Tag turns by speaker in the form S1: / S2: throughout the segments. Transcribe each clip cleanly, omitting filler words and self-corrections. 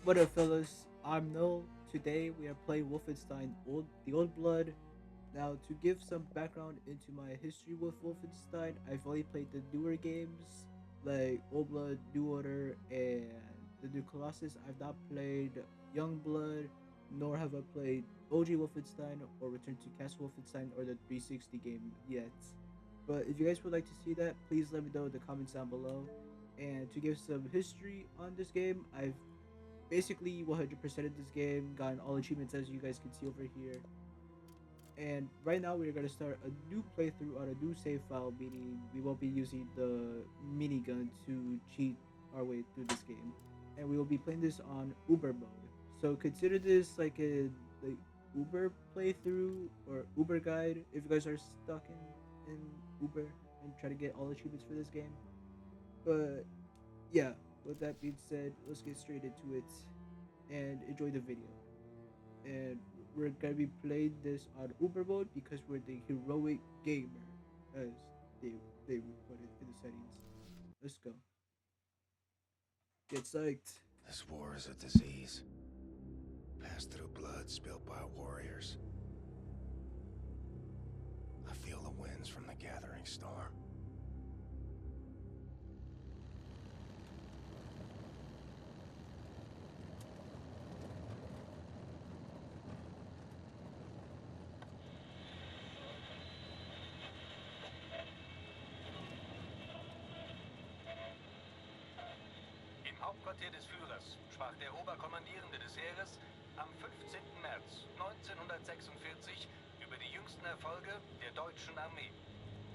S1: What up, fellas? I'm Noel. Today we are playing Wolfenstein The Old Blood. Now, to give some background into my history with Wolfenstein, I've only played the newer games like Old Blood, New Order, and the New Colossus. I've not played Young Blood, nor have I played OG Wolfenstein or Return to Castle Wolfenstein or the 360 game yet. But if you guys would like to see that, please let me know in the comments down below. And to give some history on this game, I've basically 100% of this game, gotten all achievements as you guys can see over here. And right now we're going to start a new playthrough on a new save file, meaning we won't be using the minigun to cheat our way through this game. And we will be playing this on Uber mode. So consider this like a like Uber playthrough or Uber guide if you guys are stuck in Uber and try to get all achievements for this game. But yeah, with that being said, let's get straight into it and enjoy the video. And we're gonna be playing this on Uber mode because we're the heroic gamer, as they they would put it in the settings. Let's go. Get psyched.
S2: This war is a disease, passed through blood spilled by warriors. I feel the winds from the gathering storm.
S3: Im Hauptquartier des Führers sprach der Oberkommandierende des Heeres am 15. März 1946 über die jüngsten Erfolge der deutschen Armee.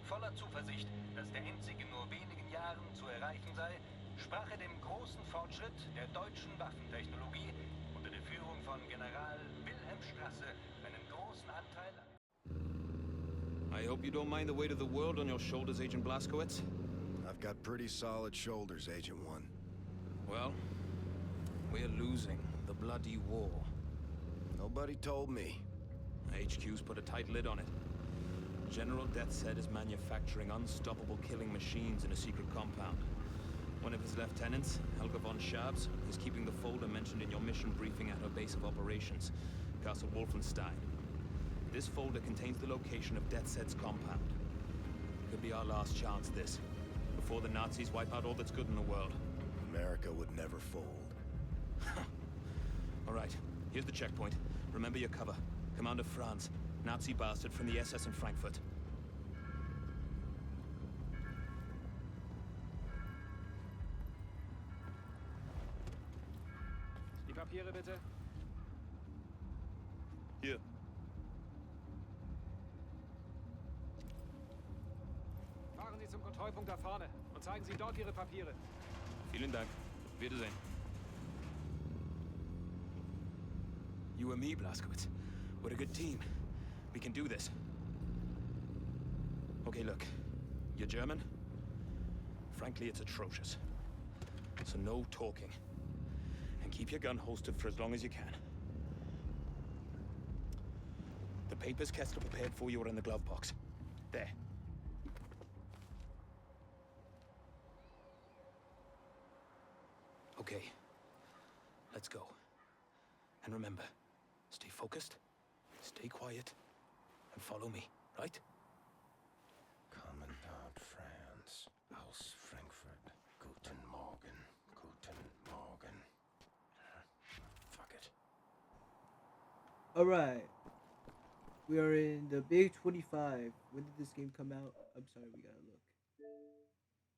S3: Voller Zuversicht, dass der Endzieg in nur wenigen Jahren zu erreichen sei, sprach er dem großen Fortschritt der deutschen Waffentechnologie unter der Führung von General Wilhelm Strasse einen großen Anteil an.
S4: I hope you don't mind the weight of the world on your shoulders, Agent Blazkowicz.
S2: I've got pretty solid shoulders, Agent One.
S4: Well, we're losing the bloody war.
S2: Nobody told me.
S4: HQ's put a tight lid on it. General Deathshead is manufacturing unstoppable killing machines in a secret compound. One of his lieutenants, Helga von Schabs, is keeping the folder mentioned in your mission briefing at her base of operations, Castle Wolfenstein. This folder contains the location of Deathshead's compound. Could be our last chance, this, before the Nazis wipe out all that's good in the world.
S2: America would never fold.
S4: All right, here's the checkpoint. Remember your cover. Commander Franz, Nazi bastard from the SS in Frankfurt.
S5: Die Papiere bitte.
S4: Hier.
S5: Fahren Sie zum Kontrollpunkt da vorne und zeigen Sie dort Ihre Papiere.
S4: Vielen Dank. Wiedersehen. You and me, Blazkowicz. We're a good team. We can do this. Okay, look. You're German? Frankly, it's atrocious. So no talking. And keep your gun holstered for as long as you can. The papers Kessler prepared for you are in the glove box. There. Okay. Let's go. And remember, stay focused, stay quiet, and follow me, right?
S2: Commandant Franz, aus Frankfurt. Guten Morgen, guten Morgen. Fuck it.
S1: Alright. We are in the Big 25. When did this game come out? I'm sorry, we gotta look.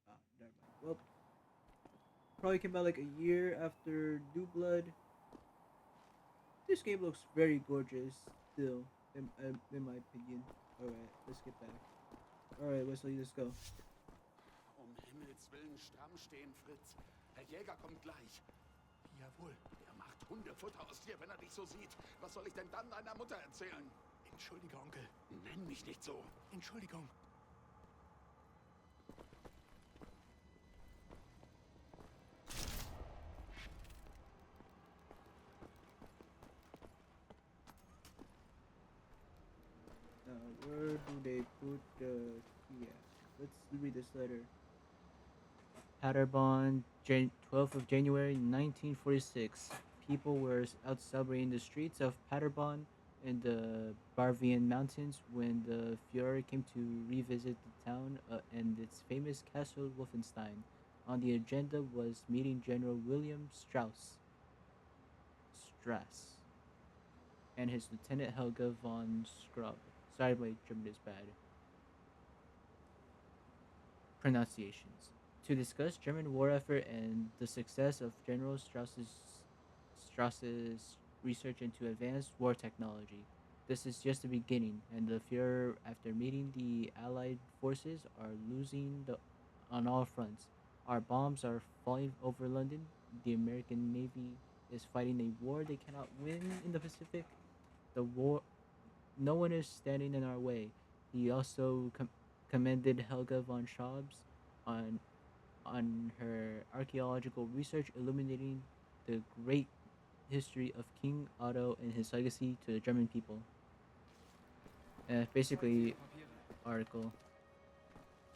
S1: Ah, never mind. Well, probably came out like a year after New Blood. This game looks very gorgeous still, in my opinion. Alright, let's get back. Alright, Wesley, let's go.
S6: Himmels Willen stramm stehen, Fritz. Herr Jäger kommt gleich. Jawohl, er macht Hundefutter aus dir, wenn er dich so sieht. Was soll ich denn dann deiner Mutter erzählen?
S5: Entschuldige, Onkel.
S6: Nenn mich nicht so.
S5: Entschuldigung.
S1: Where do they put the... Yeah, let's read this letter. Paderborn, 12th of January, 1946. people were out celebrating the streets of Paderborn in the Bavarian mountains when the Führer came to revisit the town and its famous castle Wolfenstein. On the agenda was meeting General William Strass and his lieutenant Helga von Scrub. Sorry, my German is bad. Pronunciations. To discuss German war effort and the success of General Strauss's research into advanced war technology. This is just the beginning, and the Fuhrer, after meeting the Allied forces, are losing on all fronts. Our bombs are falling over London. The American Navy is fighting a war they cannot win in the Pacific. The war, no one is standing in our way. He also commended Helga von Schabs on her archaeological research illuminating the great history of King Otto and his legacy to the German people.
S5: Zeigen Sie
S1: Basically,
S5: Ihre Papiere.
S1: article.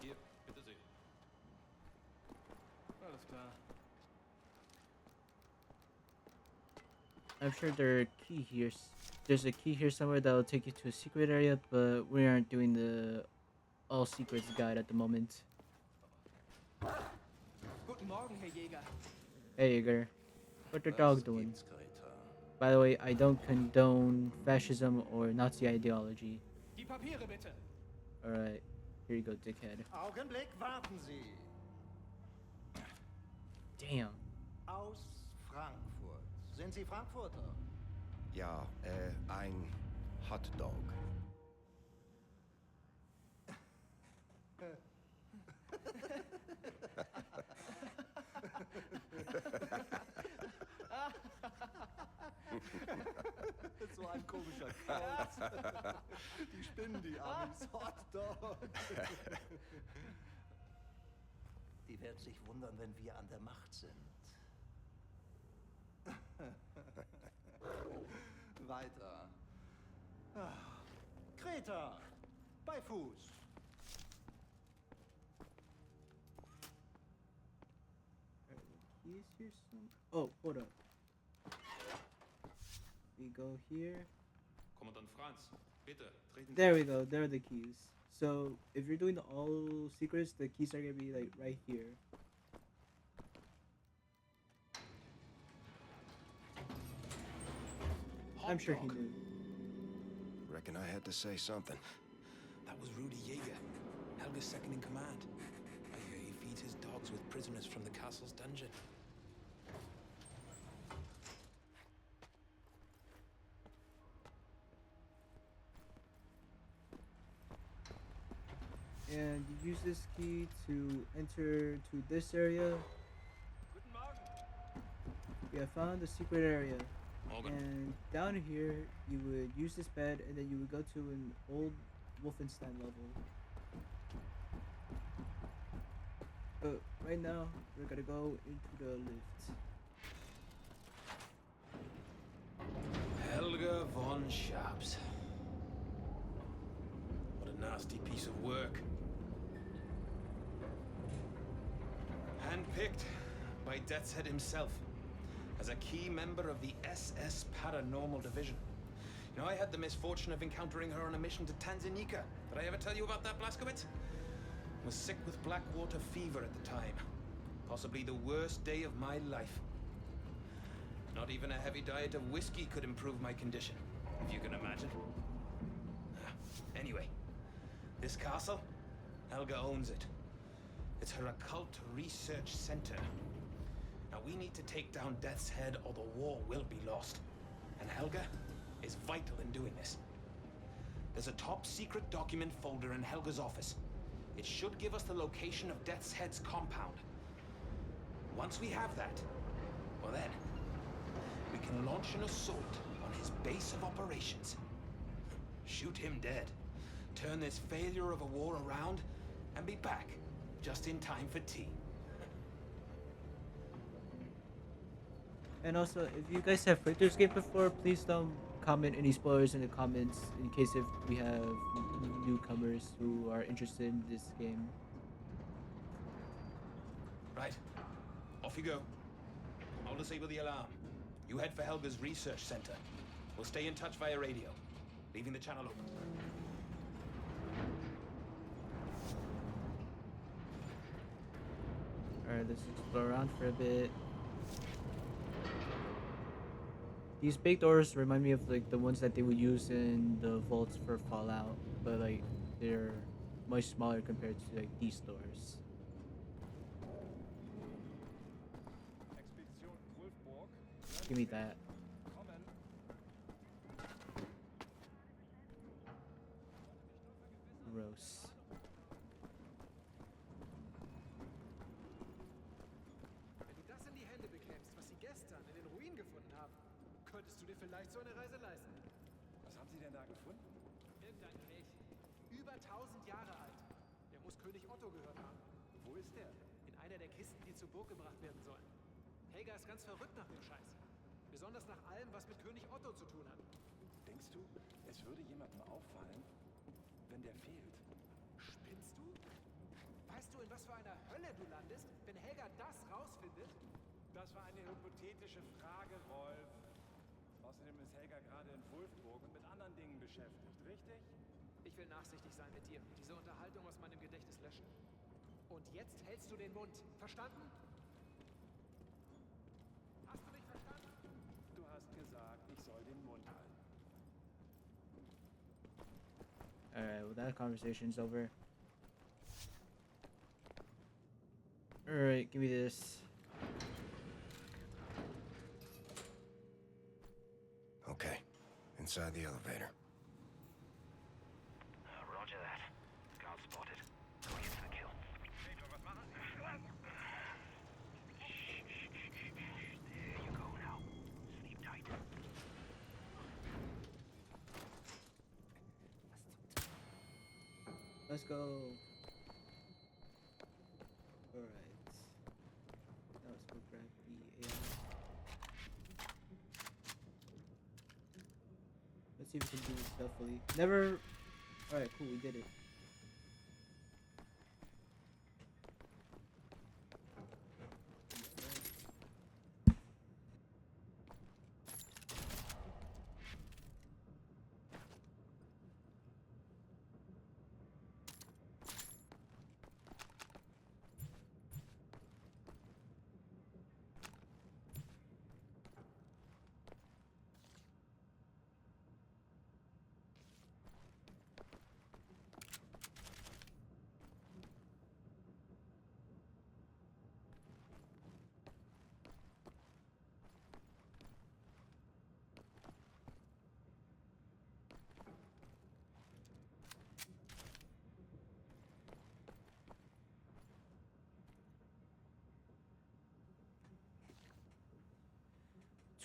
S4: Hier, bitte sehen.
S5: Alles klar.
S1: I'm sure there's a key here somewhere that will take you to a secret area, but we aren't doing the all secrets guide at the moment.
S5: Guten Morgen, Herr Jäger.
S1: Hey, Igor. What the
S2: Was
S1: dog doing?
S2: gibt's, Greta?
S1: By the way, I don't condone fascism or Nazi ideology.
S5: Die Papiere bitte.
S1: Alright, here you go, dickhead.
S7: Augenblick, warten Sie.
S1: Damn.
S7: Aus Frankfurt. Sind Sie Frankfurter?
S2: Ja, ein Hotdog.
S7: So ein komischer Kauz. Die spinnen, die Amis. Hotdog. Die werden sich wundern, wenn wir an der Macht sind. Weiter. Kreta. Bei Fuß.
S1: Keys here some. Oh, hold up. We go here.
S4: Kommandant Franz, bitte, treten Sie.
S1: There we go. There are the keys. So if you're doing the all secrets, the keys are gonna be like right here. I'm sure he
S2: Hot dog.
S1: knew.
S2: Reckon I had to say something.
S4: That was Rudy Jaeger, Helga's second in command. I hear he feeds his dogs with prisoners from the castle's dungeon.
S1: And you use this key to enter to this area.
S5: Guten Morgen.
S1: We have found the secret area.
S4: Morgan.
S1: And down here, you would use this bed, and then you would go to an old Wolfenstein level. But right now, we're gonna go into the lift.
S4: Helga von Schabs. What a nasty piece of work. Handpicked by Death's Head himself as a key member of the SS Paranormal Division. You know, I had the misfortune of encountering her on a mission to Tanzania. Did I ever tell you about that, Blaskowitz? Was sick with blackwater fever at the time. Possibly the worst day of my life. Not even a heavy diet of whiskey could improve my condition, if you can imagine. Anyway, this castle, Helga owns it. It's her occult research center. Now we need to take down Death's Head or the war will be lost. And Helga is vital in doing this. There's a top secret document folder in Helga's office. It should give us the location of Death's Head's compound. Once we have that, well then, we can launch an assault on his base of operations. Shoot him dead. Turn this failure of a war around, and be back just in time for tea.
S1: And also, if you guys have played this game before, please don't comment any spoilers in the comments in case if we have newcomers who are interested in this game.
S4: Right. Off you go. I'll disable the alarm. You head for Helga's research center. We'll stay in touch via radio, leaving the channel open.
S1: Alright, let's explore around for a bit. These big doors remind me of like the ones that they would use in the vaults for Fallout, but like they're much smaller compared to like these doors.
S5: Expedition Wolfburg.
S1: Give me that.
S5: Kommen.
S1: Gross.
S5: Wenn du das in die Hände bekämst, was sie gestern in den Ruinen gefunden haben, könntest du dir vielleicht so eine Reise leisten.
S7: Was haben Sie denn da gefunden?
S5: Irgendein Märchen. Über 1000 Jahre alt. Der muss König Otto gehört haben.
S7: Wo ist der?
S5: In einer der Kisten, die zur Burg gebracht werden sollen. Helga ist ganz verrückt nach dem Scheiß. Besonders nach allem, was mit König Otto zu tun hat.
S7: Denkst du, es würde jemandem auffallen, wenn der fehlt?
S5: Spinnst du? Weißt du, in was für einer Hölle du landest, wenn Helga das rausfindet?
S7: Das war eine hypothetische Frage, Rolf. Außerdem ist Helga gerade in Wolfburg und mit anderen Dingen beschäftigt, richtig?
S5: Ich will nachsichtig sein mit dir und diese Unterhaltung aus meinem Gedächtnis löschen. Und jetzt hältst du den Mund. Verstanden? Hast du mich verstanden?
S7: Du hast gesagt, ich soll den Mund halten.
S1: Alright, well that conversation's over. Alright, give me this.
S2: Okay, inside the elevator.
S3: Roger that. Guard spotted. Going in for the kill. There you go now. Sleep tight.
S1: Let's go. Alright. Now let's go grab the AI. Let's see if we can do this stealthily. Never. Alright, cool, we did it.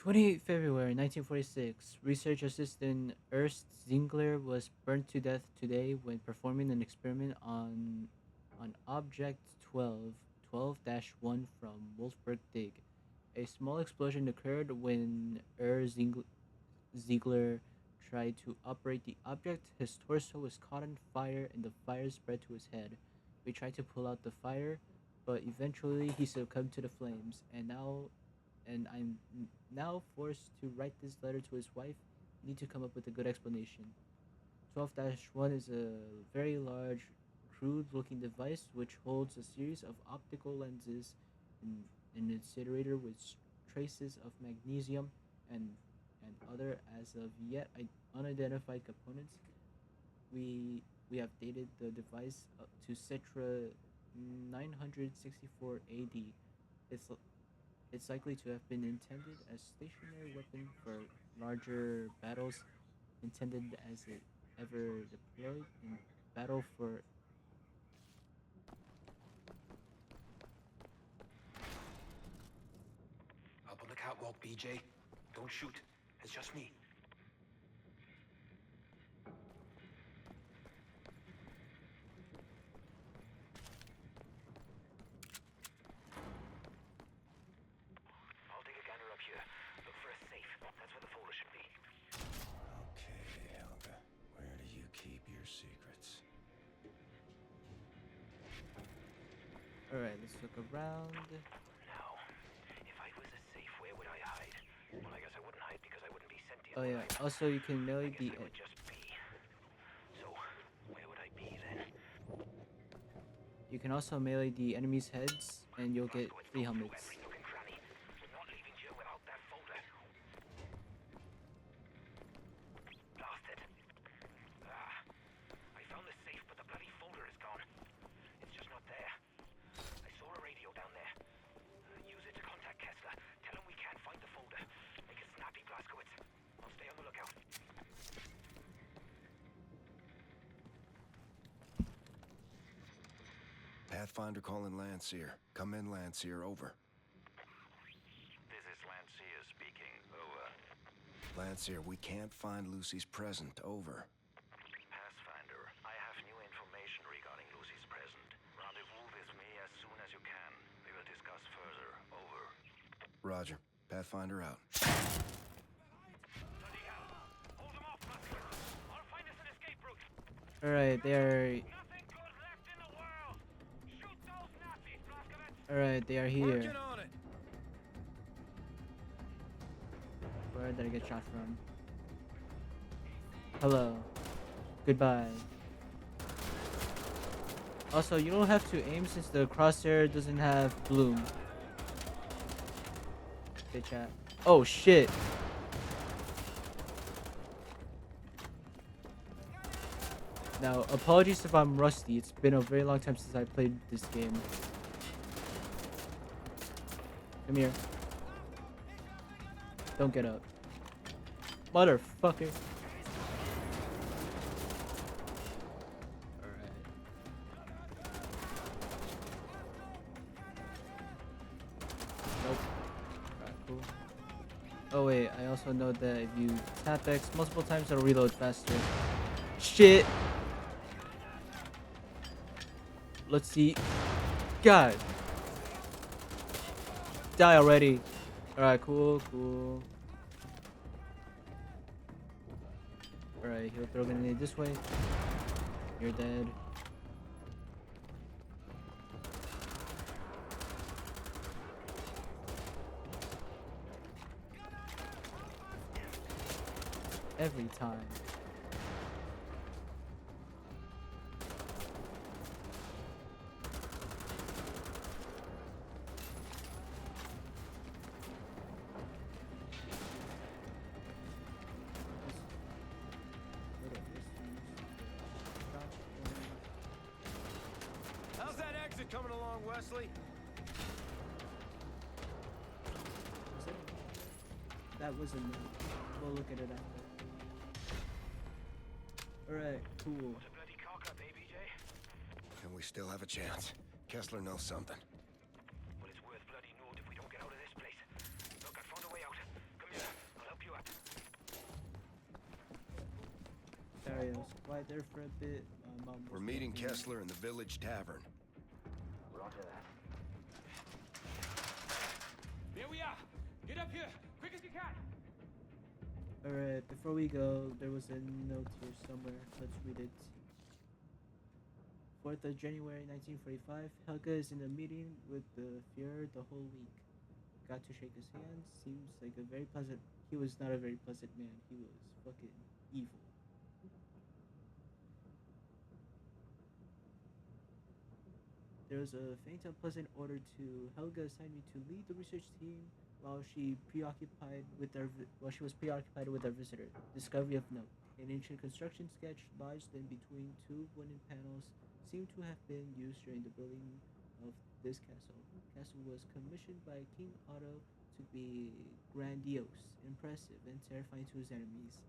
S1: February 1946, research assistant Ernst Ziegler was burned to death today when performing an experiment on Object 12-1 from Wolfberg Dig. A small explosion occurred when Ziegler tried to operate the object. His torso was caught on fire and the fire spread to his head. We tried to pull out the fire, but eventually he succumbed to the flames, and I'm now forced to write this letter to his wife. Need to come up with a good explanation. 12-1 is a very large, crude-looking device which holds a series of optical lenses and an incinerator with traces of magnesium and other as of yet unidentified components. We have dated the device up to Cetra 964 AD. It's likely to have been intended as stationary weapon for larger battles, intended as it ever deployed in battle for
S4: Up on the catwalk, BJ. Don't shoot. It's just me.
S3: I'll take a gander up here. Look for a safe. That's where the folder should be.
S2: Okay, Helga. Where do you keep your secrets?
S1: Alright, let's look around.
S3: Now, if I was a safe, where would I hide? Well, I
S1: Oh yeah. Also, you can melee the.
S2: just be. So, where would I be then?
S1: You can also melee the enemies' heads, and you'll get free helmets.
S2: Nook and cranny. I'm not leaving here without that folder. Blasted. I found the safe, but the bloody folder is gone. It's just not there. I saw a radio down there. Use it to contact Kessler. Tell him we can't find the folder. Make it snappy, Blazkowicz. I'll stay on the lookout. Pathfinder calling Landseer. Come in, Landseer. Over.
S8: This is Landseer speaking. Over.
S2: Landseer, we can't find Lucy's present. Over.
S8: Pathfinder, I have new information regarding Lucy's present. Rendezvous with me as soon as you can. We will discuss further. Over.
S2: Roger. Pathfinder out.
S8: Bloody hell! Hold them off, Blazkowicz. I'll find us an escape route.
S1: Alright, they are.
S8: Nothing good left in the world. Shoot those Nazis, Blazkowicz.
S1: Alright, they are here.
S4: Working on it.
S1: Where did I get shot from? Hello. Goodbye. Also, you don't have to aim since the crosshair doesn't have bloom. Okay, chat. Oh shit. Now, apologies if I'm rusty. It's been a very long time since I played this game. Come here. Don't get up. Motherfucker. Alright. Nope. Alright, cool. Oh wait, I also know that if you tap X multiple times, it'll reload faster. Shit! Let's see. God! Die already! Alright, cool, cool. Alright, he'll throw a grenade this way. You're dead. Every time.
S4: How's that exit coming along, Wesley?
S1: That was a no. We'll look at it after. Alright, cool.
S8: What a bloody cock-up, ABJ.
S2: And we still have a chance. Kessler knows something.
S8: Well, it's worth bloody note if we don't get out of this place. Look, I found a way out. Come here, I'll help you up.
S1: Sorry, I was quiet there for a bit. My mom was
S2: We're meeting
S1: talking.
S2: Kessler in the village tavern.
S8: Roger that.
S5: There we are. Get up here, quick as you can.
S1: Alright, before we go, there was a note here somewhere. Let's read it. 4th of January 1945. Helga is in a meeting with the Fuhrer the whole week. Got to shake his hand. Seems like a very pleasant. He was not a very pleasant man. He was fucking evil. There was a faint unpleasant order to Helga assigned me to lead the research team while she was preoccupied with our visitor. Discovery of note. An ancient construction sketch lodged in between two wooden panels seemed to have been used during the building of this castle. Castle was commissioned by King Otto to be grandiose, impressive, and terrifying to his enemies.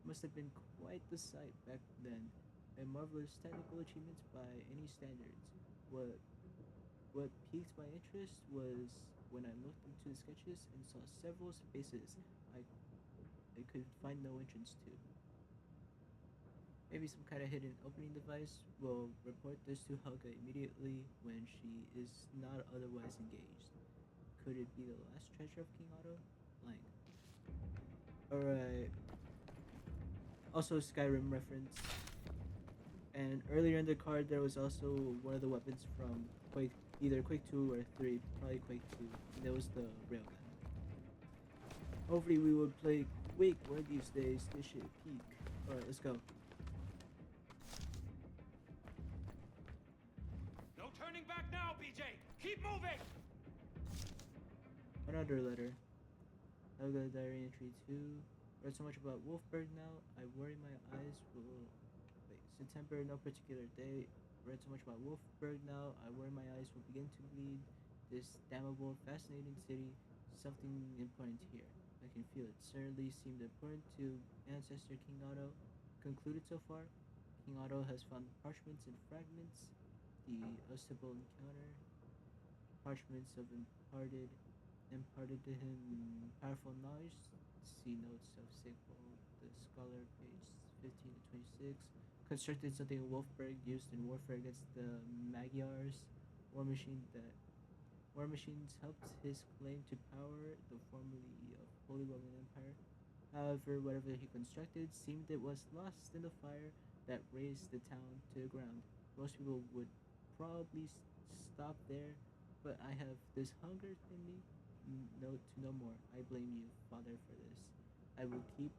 S1: Must have been quite the sight back then, a marvelous technical achievement by any standards. What piqued my interest was when I looked into the sketches and saw several spaces I could find no entrance to. Maybe some kind of hidden opening device. Will report this to Helga immediately when she is not otherwise engaged. Could it be the last treasure of King Otto? Blank. Alright. Also Skyrim reference. And earlier in the card there was also one of the weapons from Quake, either Quake 2 or 3, probably Quake 2, and that was the railgun. Hopefully we would play week. One of these days, this shit peak. Alright, let's go.
S7: No turning back now, BJ! Keep moving!
S1: Another letter. Helga Diary Entry 2. Read so much about Wolfberg now. I worry my eyes will. Wait, September, no particular day. Read so much about Wolfberg now. I worry my eyes will begin to bleed. This damnable, fascinating city. Something important here. I can feel it. Certainly seemed important to ancestor King Otto. Concluded so far. King Otto has found parchments and fragments. The Ostable encounter. Parchments of imparted to him powerful knowledge. See notes of Sigvald the Scholar, page 15 to 26. Constructed something in Wolfberg used in warfare against the Magyars. War machine that War machines helped his claim to power, the formerly of Holy Roman Empire. However, whatever he constructed seemed it was lost in the fire that razed the town to the ground. Most people would probably stop there, but I have this hunger in me no to know more. I blame you, Father, for this. I will keep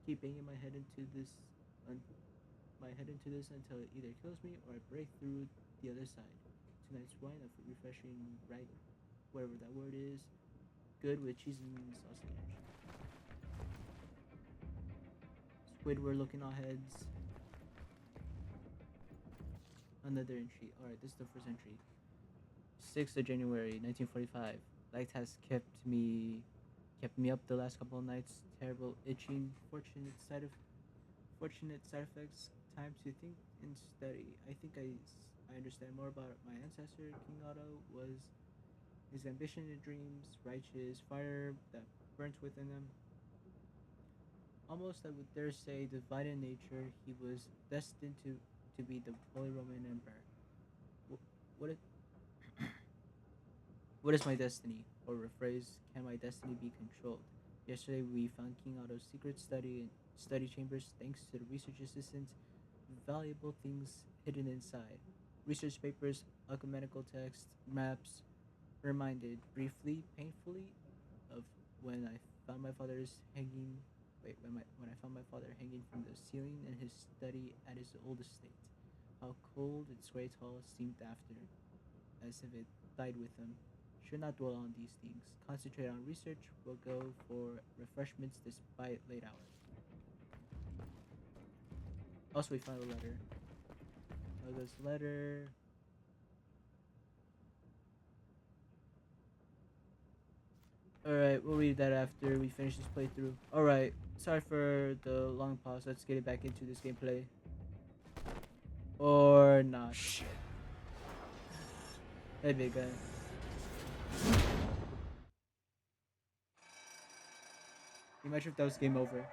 S1: banging my head into this until it either kills me or I break through the other side. Tonight's wine, a refreshing, right, whatever that word is, good with cheese and sausage. Squidward looking all heads. Another entry. Alright, this is the first entry. 6th of January, 1945. Light has kept me up the last couple of nights. Terrible itching. Fortunate side effects. Time to think and study. I think I understand more about my ancestor. King Otto was his ambition and dreams, righteous fire that burnt within him. Almost, I would dare say, divine in nature. He was destined to be the Holy Roman Emperor. What it What is my destiny? Or rephrase, can my destiny be controlled? Yesterday we found King Otto's secret study chambers thanks to the research assistants. Valuable things hidden inside. Research papers, ecumenical texts, maps, reminded briefly, painfully, of when I found my father's hanging when I found my father hanging from the ceiling in his study at his old estate. How cold its great hall seemed after, as if it died with him. Should not dwell on these things. Concentrate on research. We'll go for refreshments despite late hours. Also, we found a letter. This letter. Alright, we'll read that after we finish this playthrough. Alright, sorry for the long pause. Let's get it back into this gameplay. Or not.
S4: Shit.
S1: Hey, big guy. Imagine if that was game over.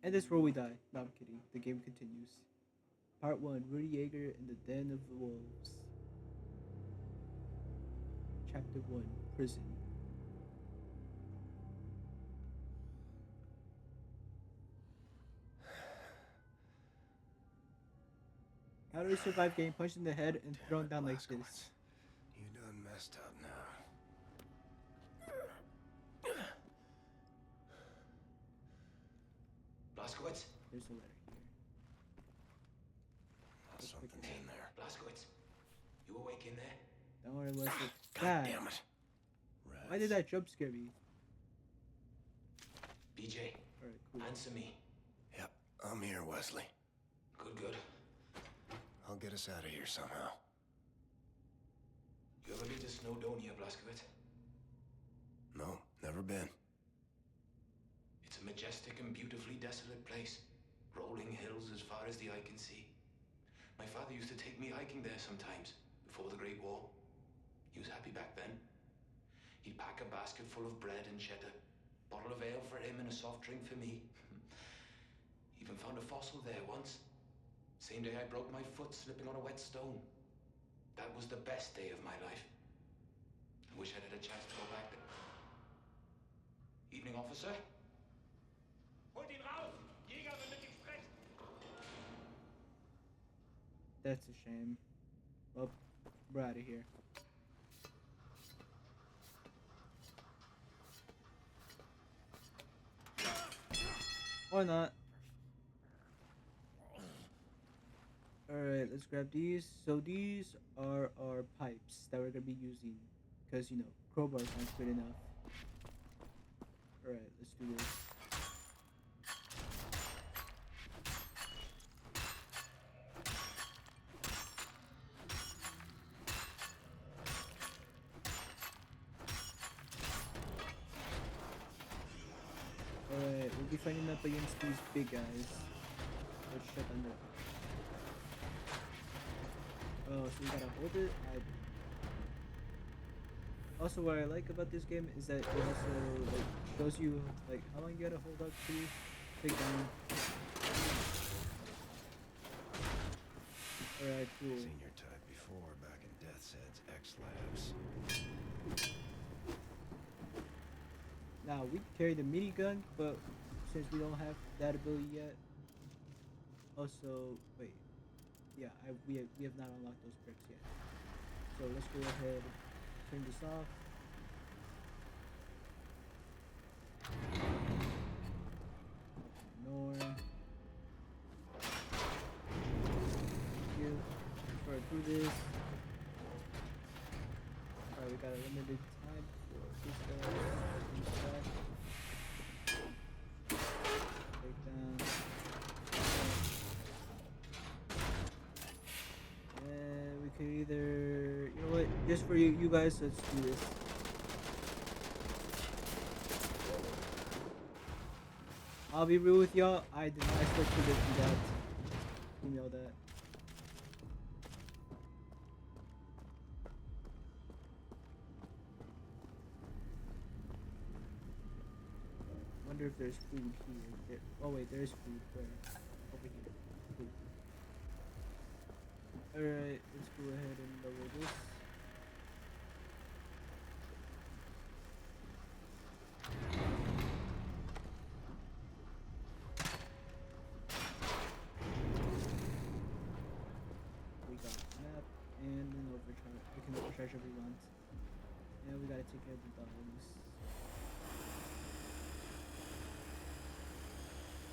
S1: And this is where we die. No, I'm kidding. The game continues. Part 1, Rudy Yeager in the Den of the Wolves. Chapter 1, Prison. How do we survive getting punched in the head and thrown down like this?
S8: You done messed up now.
S2: Blaskowitz?
S1: There's a letter here.
S8: Something's in there.
S2: Blaskowitz? You awake in there?
S1: Don't worry, Wesley.
S8: God damn it.
S1: Why did that jump scare me?
S2: BJ,
S1: Alright, cool.
S2: answer me.
S8: Yep, I'm here, Wesley.
S2: Good, good.
S8: I'll get us out of here somehow.
S2: You ever been to Snowdonia, Blaskowitz?
S9: No, never been.
S2: It's a majestic and beautifully desolate place. Rolling hills as far as the eye can see. My father used to take me hiking there sometimes, before the Great War. He was happy back then. He'd pack a basket full of bread and cheddar, bottle of ale for him and a soft drink for me. Even found a fossil there once. Same day I broke my foot slipping on a wet stone. That was the best day of my life. I wish I'd had a chance to go back there. Evening, officer.
S7: Holt ihn raus! Jäger will mit ihm sprechen!
S1: That's a shame. Well, we're out of here. Or not. Alright, let's grab these. So these are our pipes that we're gonna be using. Because, you know, crowbars aren't good enough. Alright, let's do this. Alright, we'll be fighting up against these big guys. Let's shut them up. Oh, so we gotta hold it? Also, what I like about this game is that it also like shows you like how long you gotta hold up to take down. Alright, cool.
S9: Seen your type before back in Death's Head's X-Labs.
S1: Now we can carry the minigun, but since we don't have that ability yet, also wait, yeah, we have not unlocked those perks yet. So let's go ahead, turn this off. Ignore. Thank you. Before I do this, alright, we got a limited time for this guy. Take down. And we could either, you know what, just for you guys, let's do this. I'll be real with y'all, I did not expect you to do that. You know that. Wonder if there's food here. Oh wait, there's food. Where? Over here. Food. Alright, let's go ahead and lower this. We got map and an overcharge. We can overcharge if we want. And we gotta take care of the dogs.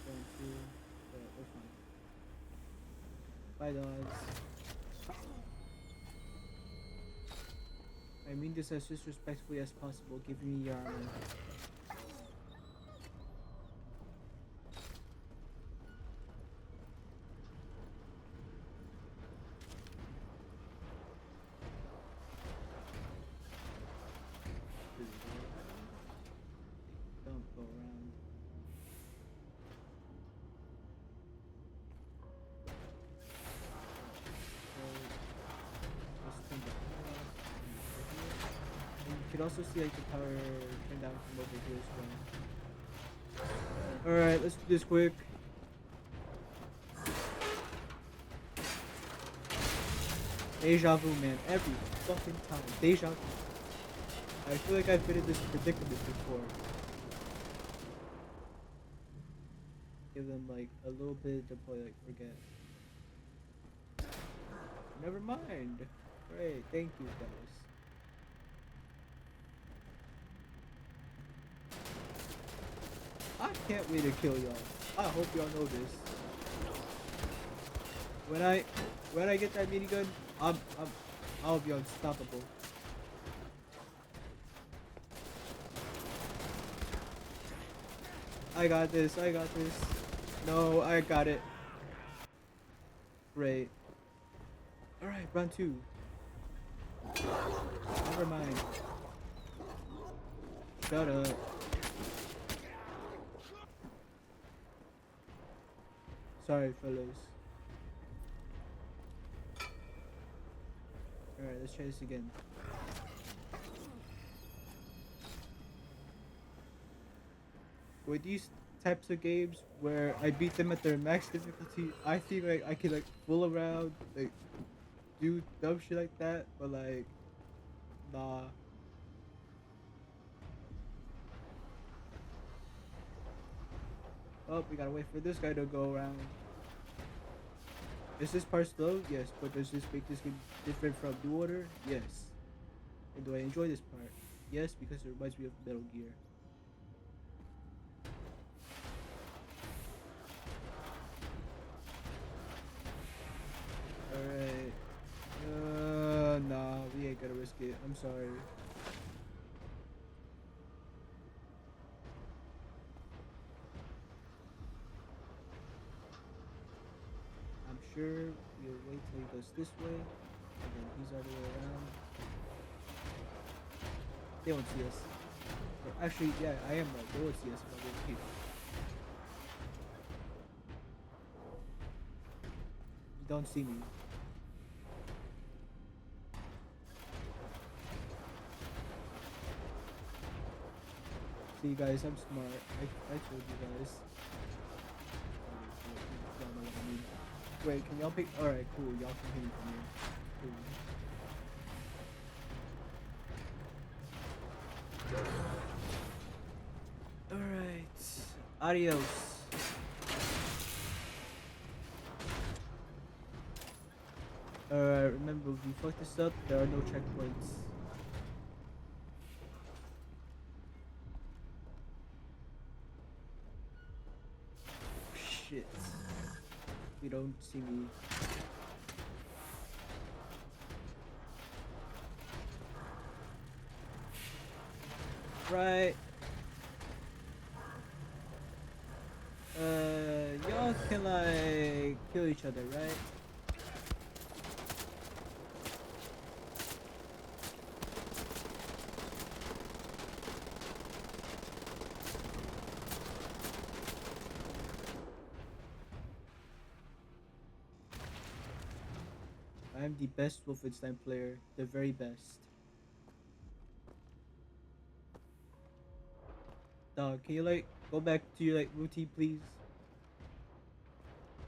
S1: Going to, but we're fine. Bye, dogs. I mean this as disrespectfully as possible. Give me your armor. Don't go around. You can also see like the power turn down from over here as well. Alright, let's do this quick. Deja vu, man. Every fucking time. Deja vu. I feel like I've been in this predicament before. Give them like a little bit to play, like forget. Never mind. Great, thank you guys. I can't wait to kill y'all. I hope y'all know this. When I get that minigun, I'll be unstoppable. I got this. No, I got it. Great. Alright, round 2. Never mind. Shut up. Sorry, fellas. Alright, let's try this again. With these types of games where I beat them at their max difficulty, I think like I can like fool around, like do dumb shit like that, but like, nah. Oh, we gotta wait for this guy to go around. Is this part slow? Yes, but does this make this game different from New Order? Yes. And do I enjoy this part? Yes, because it reminds me of Metal Gear. Alright. Nah, we ain't gonna risk it. I'm sorry. I'm sure we'll wait till he goes this way, and then he's all the way around. They won't see us. Or actually, yeah, I am right. They won't see us if I go here. You don't see me. See, guys, I'm smart. I told you guys. Y'all know what I mean. Wait, can y'all pick? Alright, cool. Y'all can hear me from here. Cool. Alright. Adios. Alright, remember, if you fuck this up, there are no checkpoints. Shit. You don't see me. Right. Y'all can like kill each other, right? I am the best Wolfenstein player, the very best. Dog, can you like go back to your like routine, please?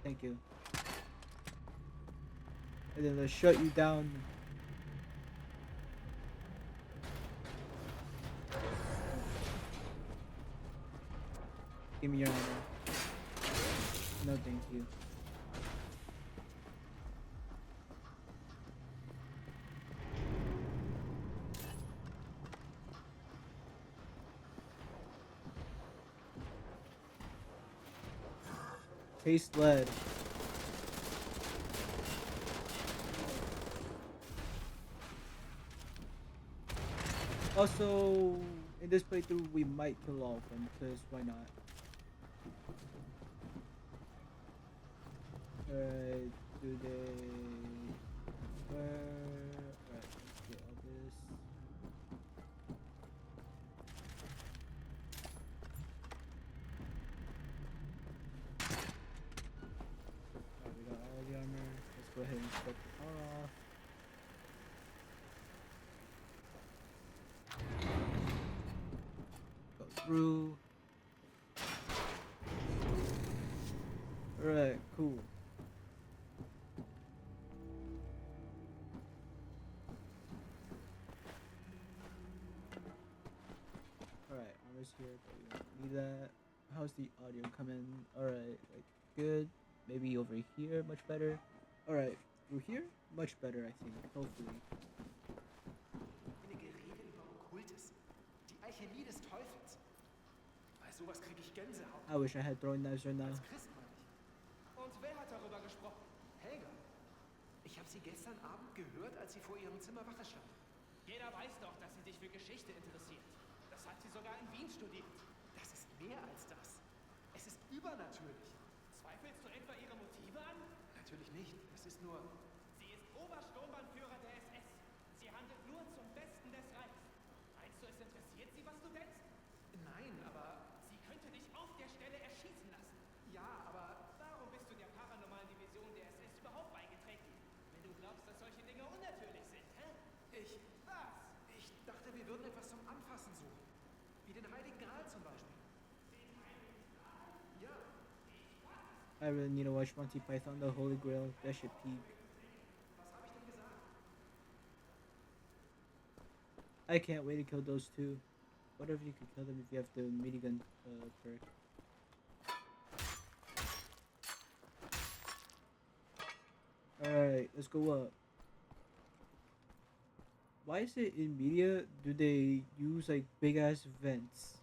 S1: Thank you. And then let's shut you down. Give me your ammo. No, thank you. Taste lead. Also, in this playthrough, we might kill all of them, because why not? Alright, do they... Alright, let's get all this. Alright, we got all the armor. Let's go ahead and set the car off. Go through. Alright, cool. Alright, armor's here, but we don't need that. How's the audio coming? Alright, like good. Maybe over here, much better. Alright, through here, much better, I think. Hopefully.
S5: Eine Gerede über Okkultes. Die Alchemie des Teufels. Bei sowas kriege ich Gänsehaut.
S1: I wish I had throwing knives right now.
S5: Als Christ meine ich. Und wer hat darüber gesprochen? Helga. Ich habe sie gestern Abend gehört, als sie vor ihrem Zimmer Wache stand. Jeder weiß doch, dass sie sich für Geschichte interessiert. Das hat sie sogar in Wien studiert. Das ist mehr als das. Es ist übernatürlich. Zweifelst du etwa ihre Motive an? Natürlich nicht. Es ist nur... Sie ist Obersturmbannführer der SS. Sie handelt
S1: I really need to watch Monty Python, The Holy Grail. That shit peak.
S5: Was habe ich denn gesagt?
S1: I can't wait to kill those two. What if you could kill them if you have the minigun perk? Alright, let's go up. Why is it in media do they use like big ass vents?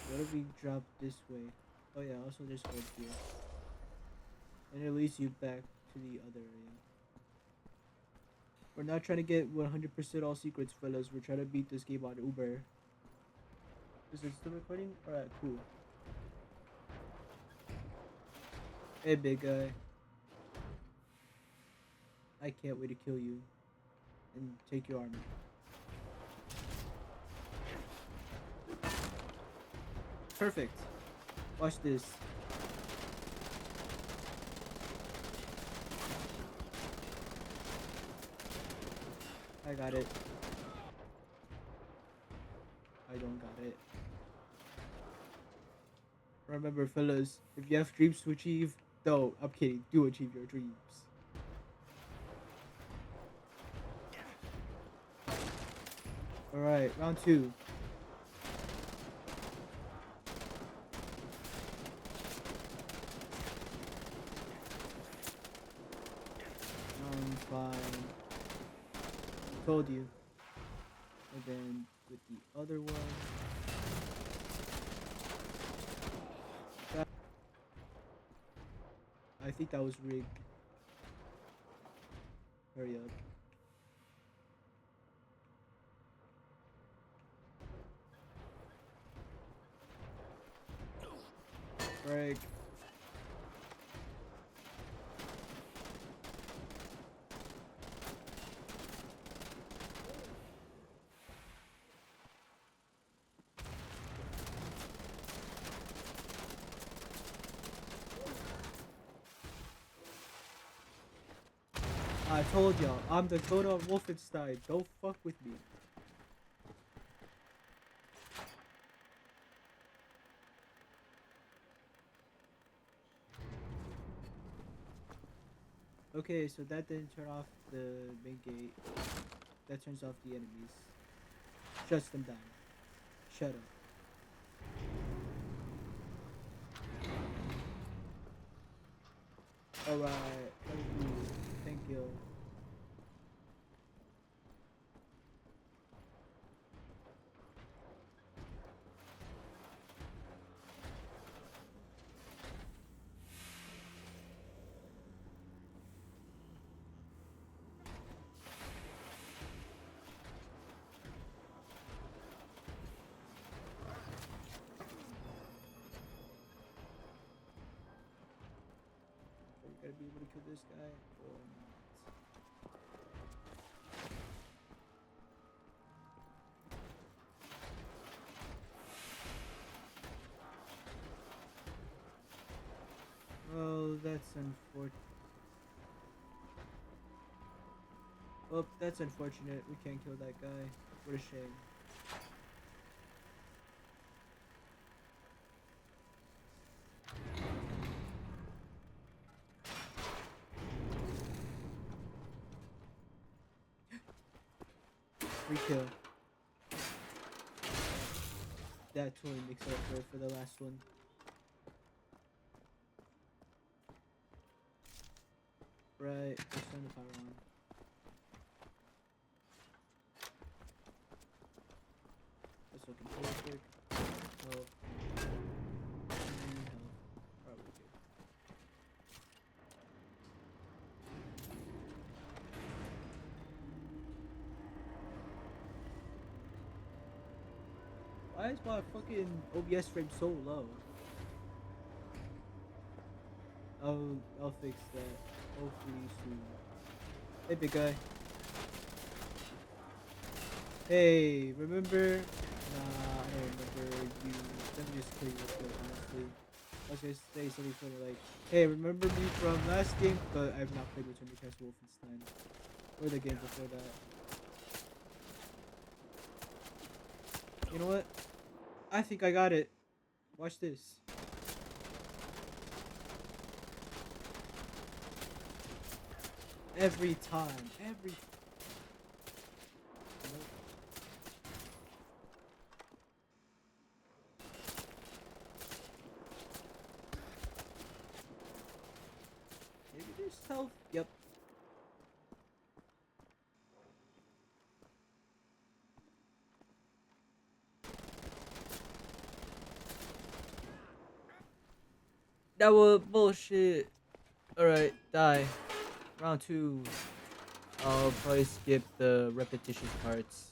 S1: What if we drop this way? Oh yeah, also there's wood here. And it leads you back to the other area. We're not trying to get 100% all secrets, fellas. We're trying to beat this game on Uber. Is it still recording? Alright, cool. Hey, big guy. I can't wait to kill you and take your armor. Perfect. Watch this. I got it. I don't got it. Remember, fellas, if you have dreams to achieve, no, I'm kidding. Do achieve your dreams. Alright, round 2. Fine. Told you. And then with the other one. I think that was rigged. Hurry up. Break. I told y'all, I'm the goat on Wolfenstein. Don't fuck with me. Okay, so that didn't turn off the main gate. That turns off the enemies. Shuts them down. Shut up. Alright, thank you. Gotta be able to kill this guy or not. Oh, that's unfortunate. Oh, that's unfortunate. We can't kill that guy. What a shame. Free kill. That totally makes up for the last one. Right, let's turn the power on. Let's look in real quick. Health. And health. Alright, we're good. Why is my fucking OBS frame so low? I'll fix that. Hopefully soon. Hey, big guy. Hey, remember? Nah, I don't remember you. Let me just kill you real quick, honestly. I was gonna say something funny like, hey, remember me from last game? But I've not played Return to Castle Wolfenstein. Or the game before that. You know what? I think I got it. Watch this. Every time. Every. Nope. Maybe there's health. Yep. That was bullshit. Alright, die. Round 2. I'll probably skip the repetitious parts.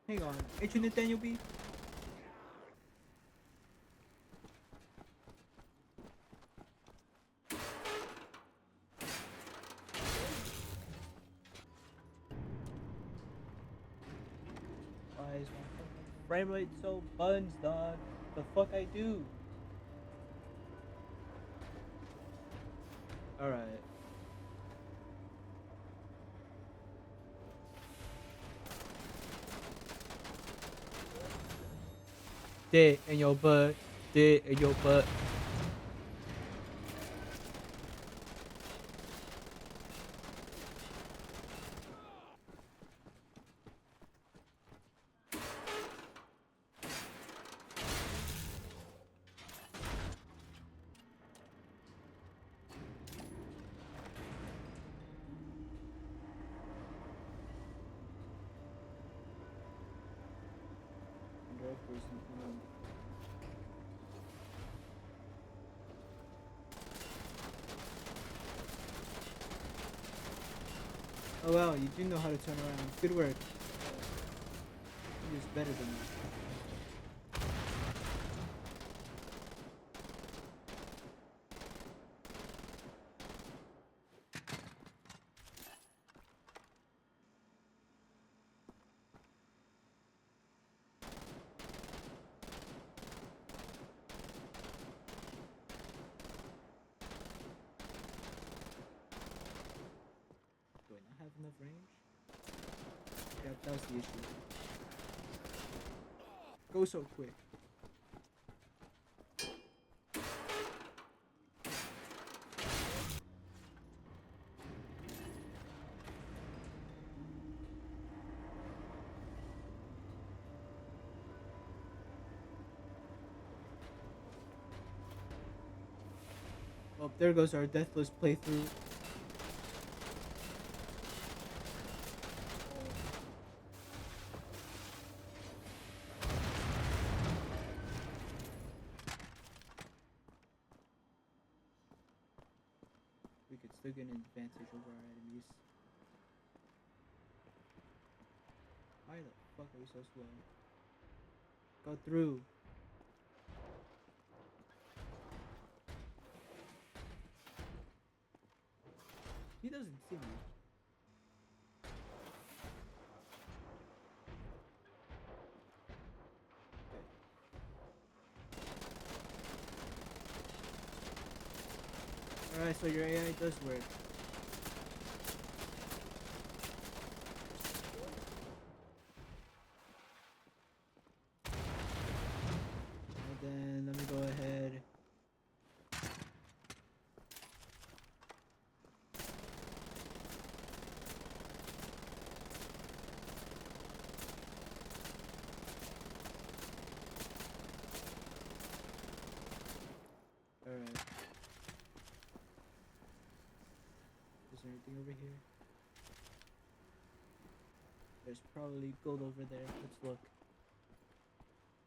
S1: Hang on. Ain't you Nathaniel B? Why is my fucking frame rate so buns, dog? The fuck I do? Alright. Dick in your butt. Dick in your butt. Oh wow, you do know how to turn around. Good work. You're just better than me. Do I not have enough range? Yeah, that was the issue. Go so quick. Oh, there goes our deathless playthrough. We could still get an advantage over our enemies. Why the fuck are we so slow? Go through. He doesn't see me. Okay. Alright, so your AI does work. And then let me go ahead. Alright. Is there anything over here? There's probably gold over there. Let's look.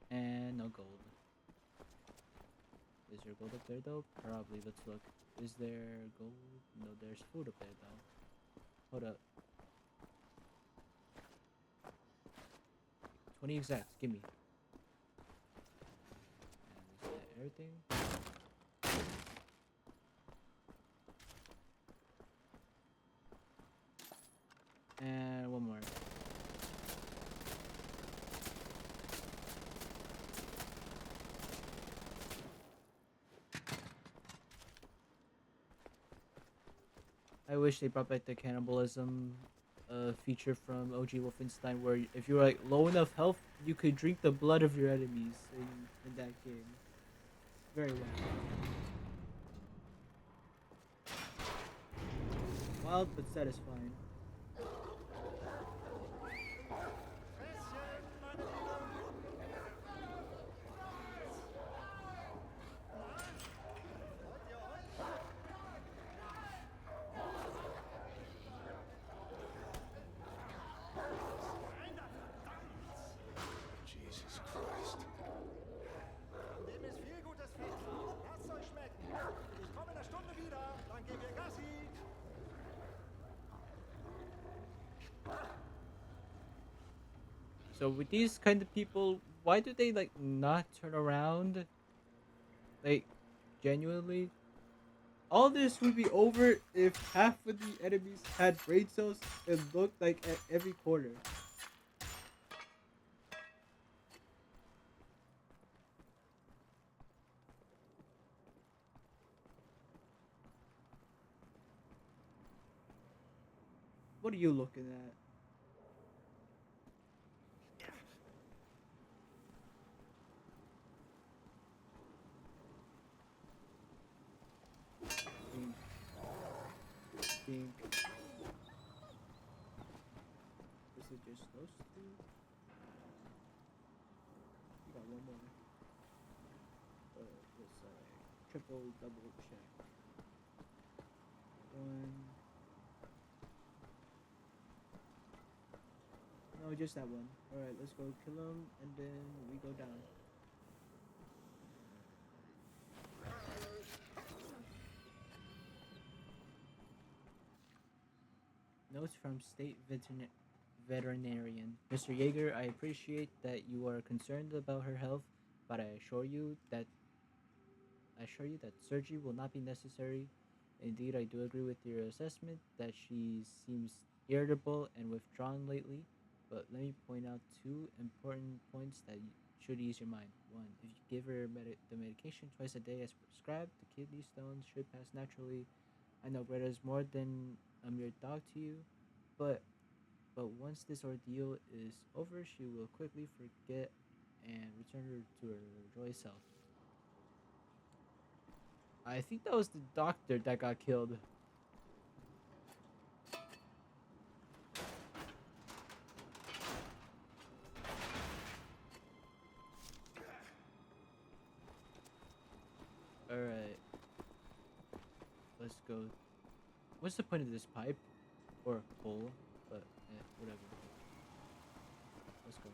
S1: And no gold. Is there gold up there though? Probably. Let's look. Is there gold? No, there's food up there though. Hold up. 20 exact. Give me. And reset everything. And one more. I wish they brought back the cannibalism feature from OG Wolfenstein, where if you were like low enough health, you could drink the blood of your enemies in that game. Very well. Wild but satisfying.
S9: Jesus Christ.
S10: Dem ist viel gutes Fett. Lasst euch schmecken. Ich komme in einer Stunde wieder. Dann gehen wir Gassi.
S1: So with these kind of people, why do they like not turn around? Like, genuinely? All this would be over if half of the enemies had brain cells and looked like at every corner. What are you looking at? Pink. Pink. Is it just those two? We got one more. Let's triple double check. One. No, just that one. Alright, let's go kill him and then we go down. Notes from State Veterinarian. Mr. Yeager, I appreciate that you are concerned about her health, but I assure you that surgery will not be necessary. Indeed, I do agree with your assessment that she seems irritable and withdrawn lately, but let me point out two important points that should ease your mind. One, if you give her the medication twice a day as prescribed, the kidney stones should pass naturally. I know Greta is more than a mere dog to you, but once this ordeal is over, she will quickly forget and return her to her joyous self. I think that was the doctor that got killed. Alright. Let's go. What's the point of this pipe? Or pole? But, whatever. Let's go.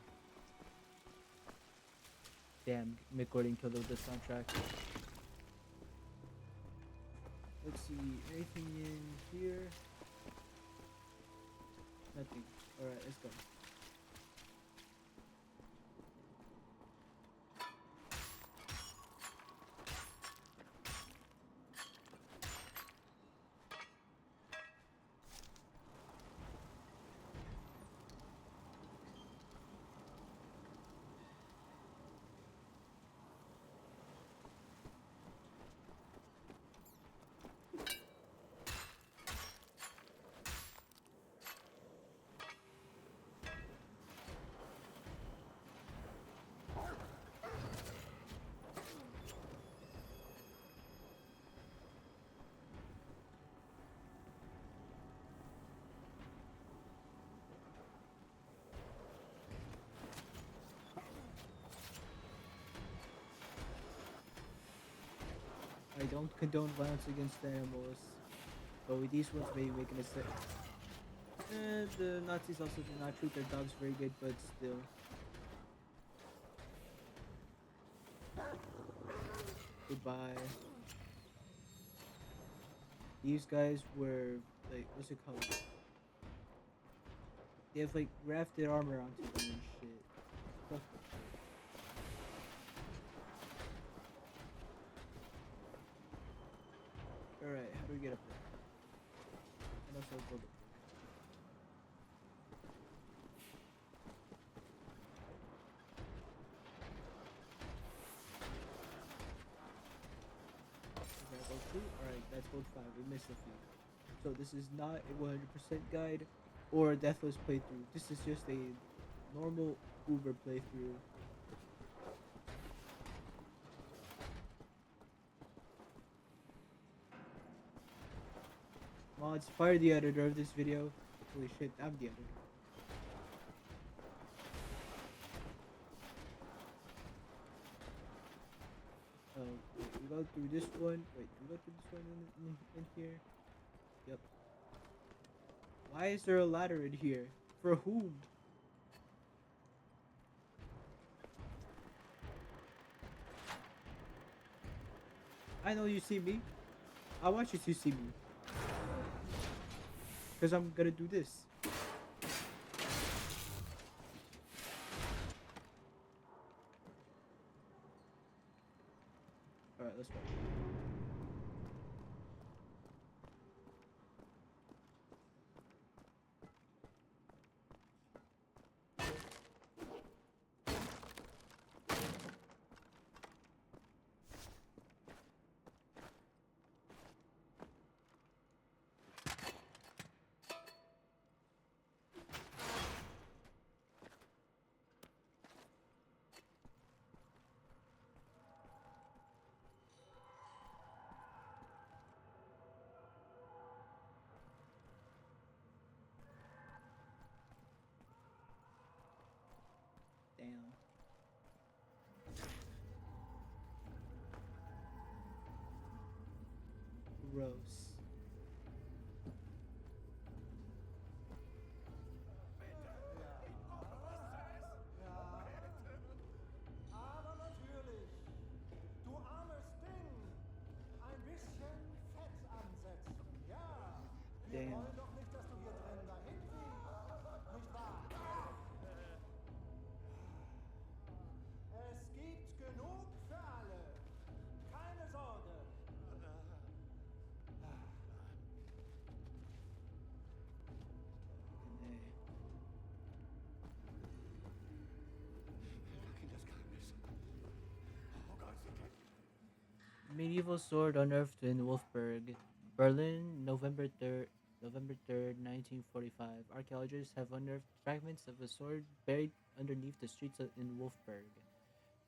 S1: Damn, Mick Gordon killed with this soundtrack. Let's see, anything in here? Nothing. Alright, let's go. I don't condone violence against animals, but with these ones maybe making a sense. The Nazis also did not treat their dogs very good, but still. Goodbye. These guys were, like, what's it called? They have like grafted armor onto them and shit. Fuck that shit. Alright, how do we get up there? And also build up. Is that gold 2? Alright, that's gold 5. We missed a few. So this is not a 100% guide or a deathless playthrough. This is just a normal Uber playthrough. Mods, fire the editor of this video. Holy shit, I'm the editor. Wait, we go through this one. Wait, we go through this one in here? Yep. Why is there a ladder in here? For whom? I know you see me. I want you to see me. Because I'm gonna do this. Alright, let's go. Damn. Gross.
S10: Aber natürlich. Du armes Ding. Ein bisschen Fett ansetzen. Ja. Wir
S1: Damn.
S10: wollen doch nicht, dass du hier drin dahin fliegst. Nicht wahr? Es gibt genug für alle. Keine Sorge.
S1: Nee.
S6: Look in das Geheimnis. Oh Gott, sie kennt.
S1: Medieval sword unearthed in Wolfsburg, Berlin, November 3rd, 1945. Archaeologists have unearthed fragments of a sword buried underneath the streets in Wolfsburg.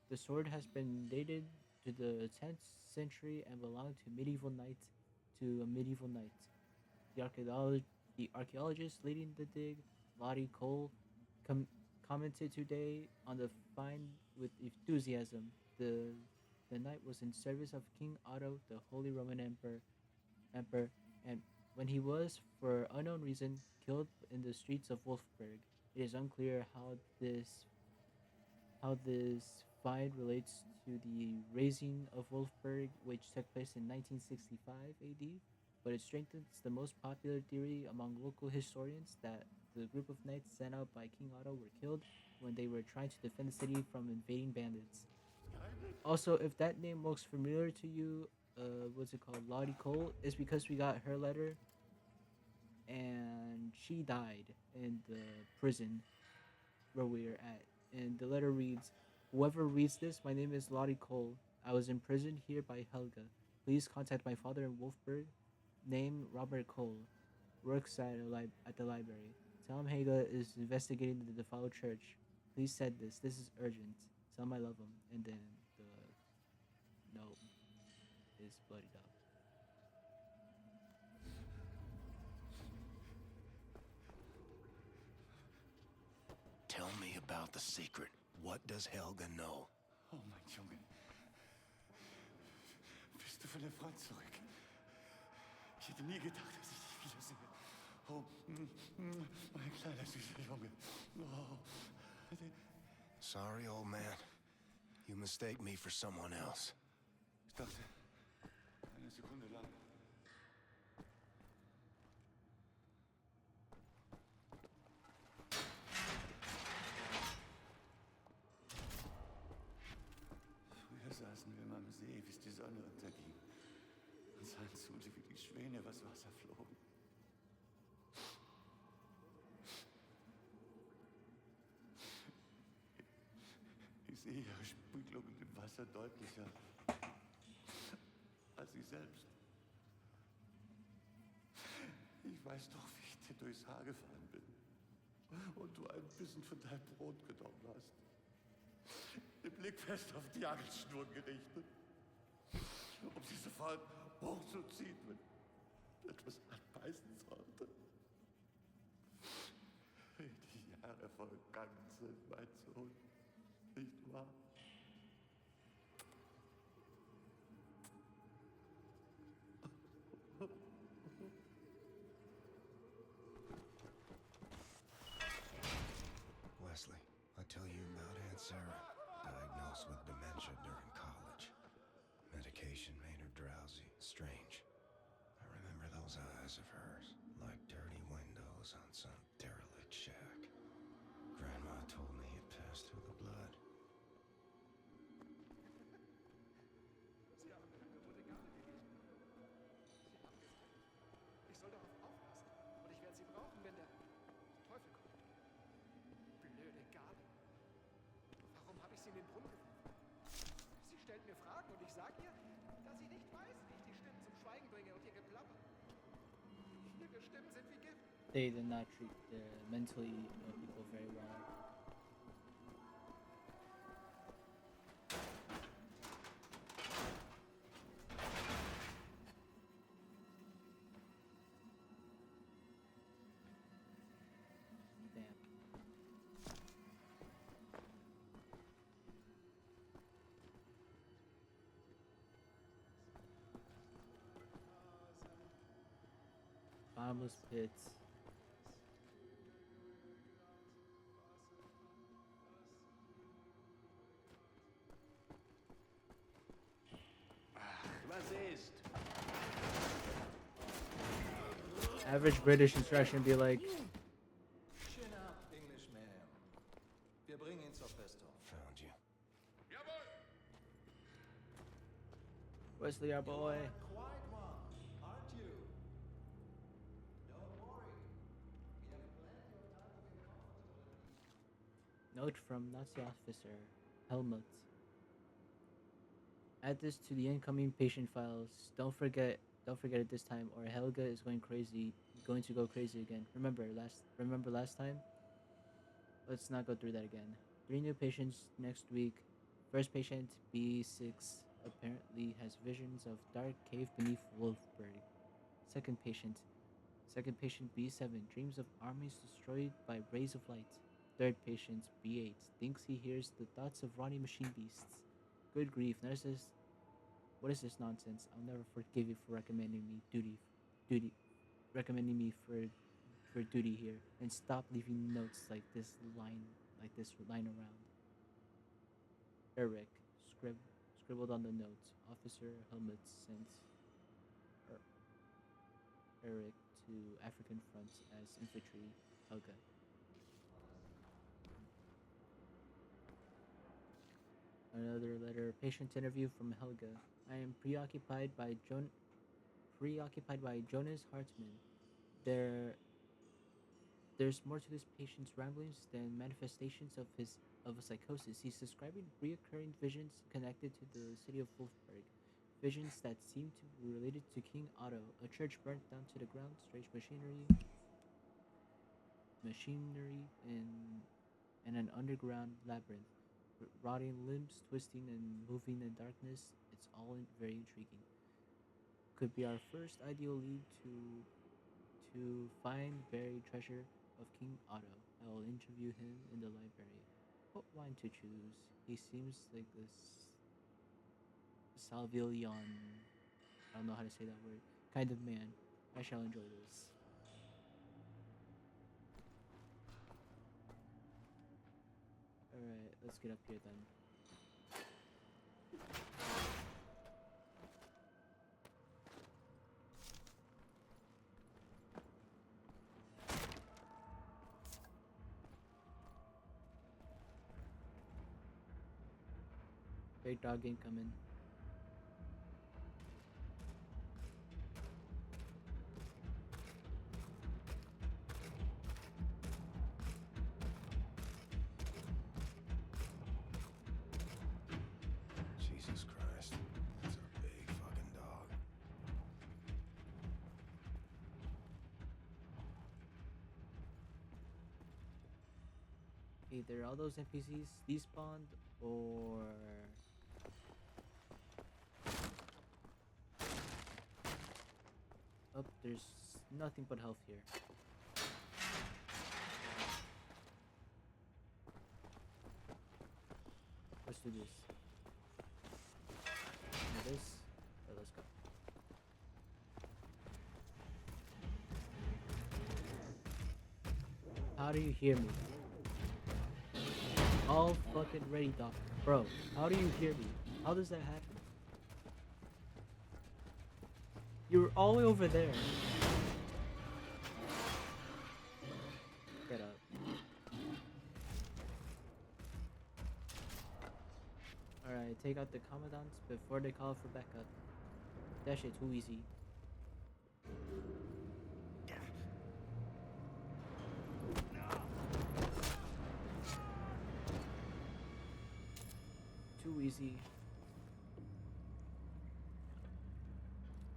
S1: The sword has been dated to the 10th century and belonged to a medieval knight. The archaeologist leading the dig, Lottie Cole, com- commented today on the find with enthusiasm. The knight was in service of King Otto, the Holy Roman Emperor, and when he was, for unknown reason, killed in the streets of Wolfsburg. It is unclear how this find relates to the razing of Wolfsburg, which took place in 1965 AD, but it strengthens the most popular theory among local historians that the group of knights sent out by King Otto were killed when they were trying to defend the city from invading bandits. Also, if that name looks familiar to you, what's it called? Lottie Cole, is because we got her letter and she died in the prison where we are at. And the letter reads, "Whoever reads this, my name is Lottie Cole. I was imprisoned here by Helga. Please contact my father in Wolfburg. Name Robert Cole. Works at the library. Tell him Helga is investigating the defiled church. Please send this. This is urgent. Tell him I love him." And then the note is bloodied up.
S9: Tell me about the secret. What does Helga know?
S6: Oh, mein Junge. Bist du von der Front zurück? Ich hätte nie gedacht, dass ich dich wiedersehe. Oh, mein kleiner süßer Junge. Oh.
S9: Sorry, old man. You mistake me for someone else.
S6: Ich dachte, eine Sekunde lang. Sonne unterging und sahen zu, wie die Schwäne übers Wasser flogen. Ich sehe ihre Spiegelung im Wasser deutlicher als sie selbst. Ich weiß doch, wie ich dir durchs Haar gefahren bin und du ein bisschen von deinem Brot genommen hast. Den Blick fest auf die Angelschnur gerichtet, um sie sofort hochzuziehen, wenn etwas anbeißen sollte. Wie die Jahre vergangen sind, mein Sohn, nicht wahr?
S9: Wesley, I tell you about Aunt Sarah, diagnosed with dementia during college. Medication made her drowsy, strange. I remember those eyes of hers, like dirty windows on some derelict shack. Grandma told me it passed through the blood.
S5: Sie haben mir kaputte Gabel gegeben. Sie haben gesagt, ich soll darauf aufpassen. Und ich werde sie brauchen, wenn der Teufel kommt. Blöde Gabel. Warum habe ich sie in den Brunnen geworfen? Sie stellt mir Fragen und ich sage ihr, dass sie nicht weiß, wie ich die Stimmen zum Schweigen bringe und ihr Geplapper. Ihre Stimmen sind wie Gift.
S1: They did not treat the mentally ill people very well. Damn. Bottomless pits.
S3: Was ist?
S1: Average British instruction be like,
S11: Chin up, Englishman. Wir bringen ihn zur Festung.
S9: Found you.
S1: Wesley, our boy.
S11: Quiet one, aren't you? Don't worry. We have plenty of time to get comfortable.
S1: Note from Nazi officer Helmut. Add this to the incoming patient files. Don't forget it this time, or Helga is going to go crazy again. Remember last time? Let's not go through that again. 3 new patients next week. First patient, B6, apparently has visions of dark cave beneath Wolfberg. Second patient, B7, dreams of armies destroyed by rays of light. Third patient, B8, thinks he hears the thoughts of rotting machine beasts. Good grief, nurses. What is this nonsense? I'll never forgive you for recommending me for duty here, and stop leaving notes like this line around. Eric scribbled on the notes. Officer Helmut sent Eric to African front as infantry. Helga. Another letter. Patient interview from Helga. I am preoccupied by Jonas Hartmann. There's more to this patient's ramblings than manifestations of a psychosis. He's describing reoccurring visions connected to the city of Wolfberg. Visions that seem to be related to King Otto, a church burnt down to the ground, strange machinery and an underground labyrinth. Rotting limbs, twisting and moving in darkness. It's all very intriguing. Could be our first ideal lead to find buried treasure of King Otto. I will interview him in the library. What line to choose? He seems like this Salvillion, I don't know how to say that word, kind of man. I shall enjoy this. Alright, let's get up here then. Big dog incoming. Either all those NPCs despawned or oh, there's nothing but health here. Let's do this. Do this. Oh, let's go. How do you hear me? All fucking ready, doc. Bro, how do you hear me? How does that happen? You're all the way over there. Get up. Alright, take out the commandants before they call for backup. That shit too easy. Too easy.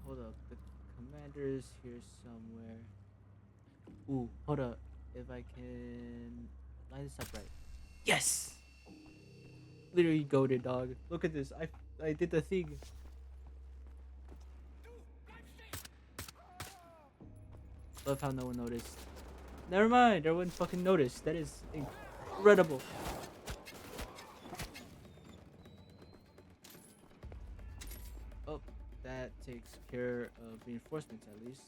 S1: Hold up, the commander's here somewhere. Ooh, hold up. If I can line this up right. Yes! Literally goated, dog. Look at this. I did the thing. Love how no one noticed. Never mind, everyone fucking noticed. That is incredible. Oh, that takes care of reinforcements at least.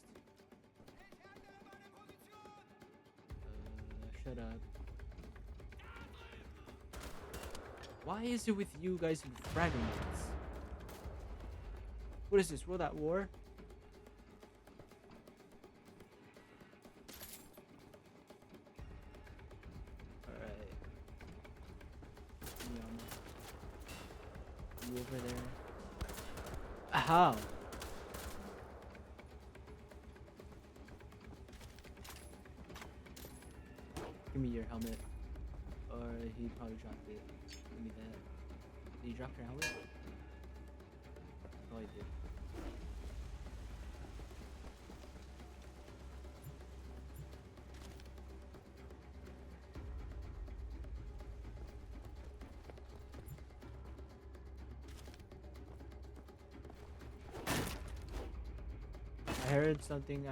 S1: Shut up. Why is it with you guys in fragments? What is this? World at War? Alright. You over there? How? Give me your helmet. Or he probably dropped it. Give me that. Did you drop your helmet? Oh, he did. I heard something.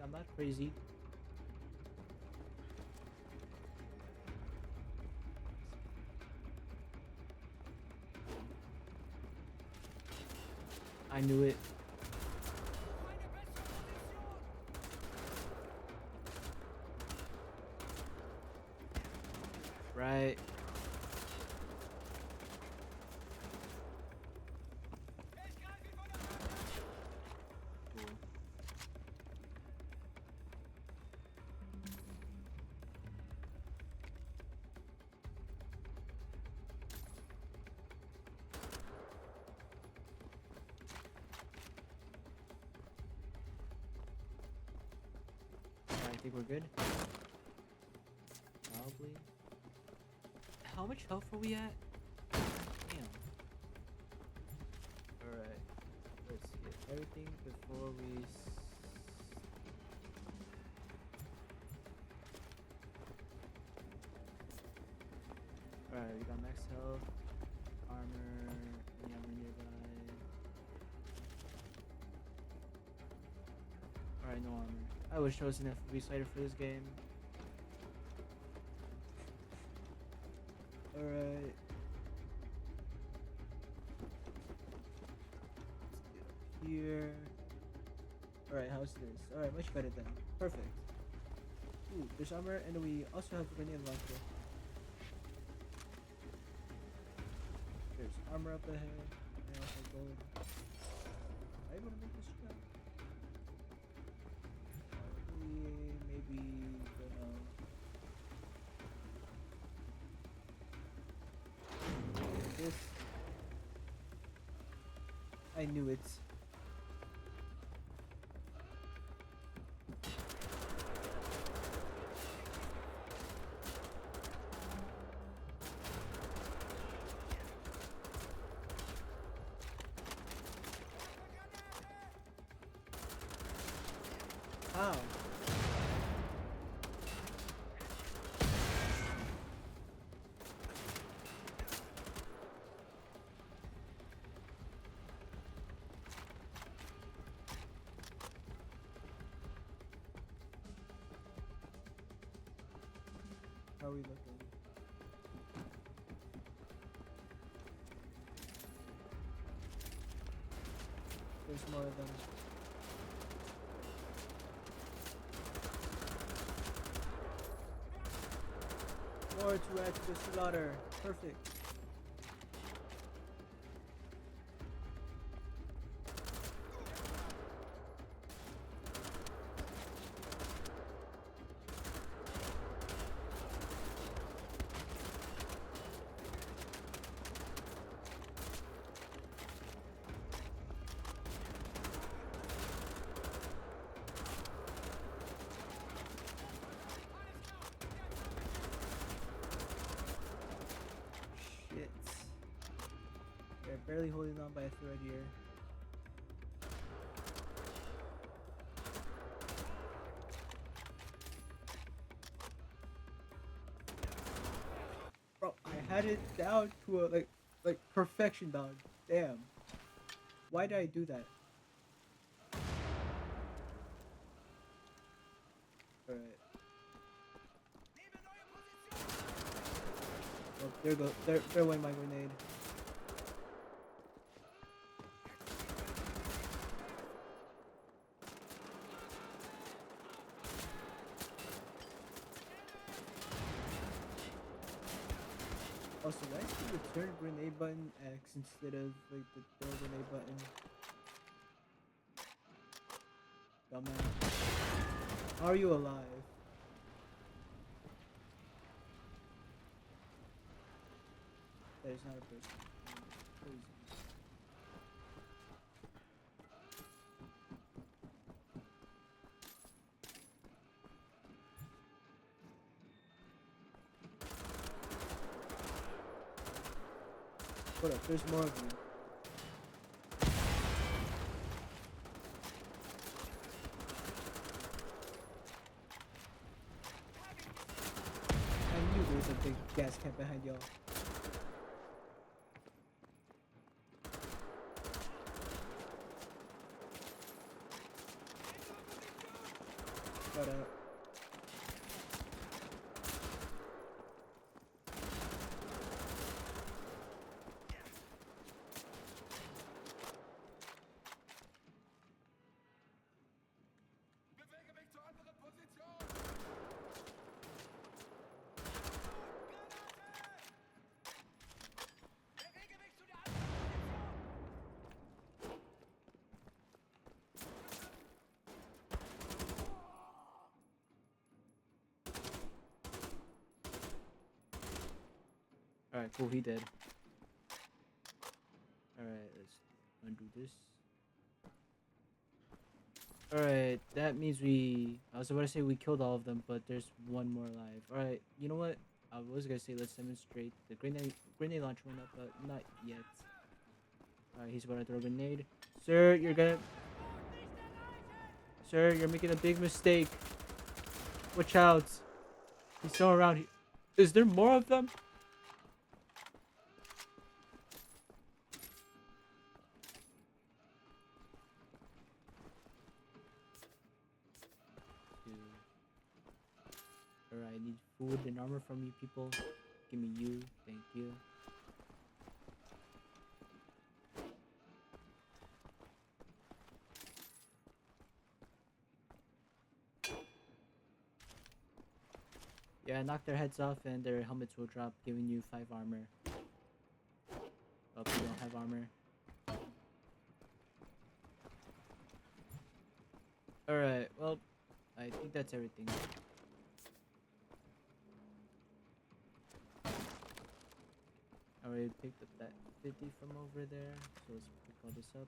S1: I'm not crazy. I knew it. Right. Cool. I think we're good. Probably. How much health are we at? Damn. Alright. Let's get everything before we... Alright, we got max health, armor, any armor nearby. Alright, no armor. I wish I was an FB slider for this game. Alright. Let's get up here. Alright, how's this? Alright, much better then. Perfect. Ooh, there's armor, and we also have a grenade launcher. There's armor up ahead. I also have gold. Are you able to make this jump? Maybe this. I knew it. How? are we looking? There's more of them. More to add to the slaughter. Perfect. Shit. They're barely holding on by a thread here. Bro, I had it down to a like perfection, dog. Damn. Why did I do that? Alright. Oh, there go. There went my grenade. Also, why is the return grenade button X instead of like the throw grenade button? Dumbass. How are you alive? That is not a person. Crazy. Hold up, there's more of you. I knew there was a big gas can behind y'all. Shut up.
S7: Bewege mich zur anderen Position! Bewege mich zu der anderen Position!
S1: Alright, cool, he dead. Alright, let's undo this. Alright, that means I was about to say we killed all of them, but there's one more alive. Alright, you know what? I was gonna say let's demonstrate. The grenade launcher went up, but not yet. Alright, he's about to throw a grenade. Sir, Sir, you're making a big mistake. Watch out. He's still around here. Is there more of them? Alright, I need food and armor from you people. Give me you. Thank you. Yeah, knock their heads off and their helmets will drop, giving you 5 armor. Oh, you don't have armor. Alright, well, I think that's everything. Already picked up that 50 from over there, so let's pick all this up.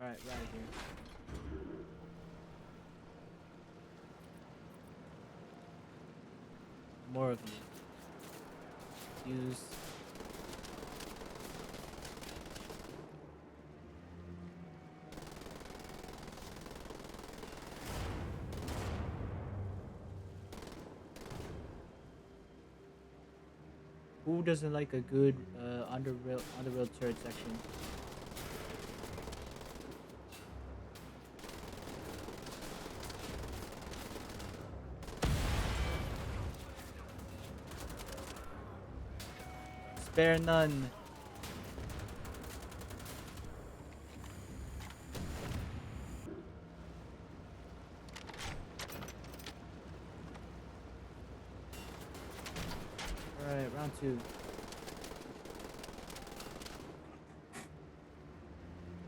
S1: Alright, we're out of here. More of you. Use. Who doesn't like a good underrail turret section? Spare none. Alright, round two.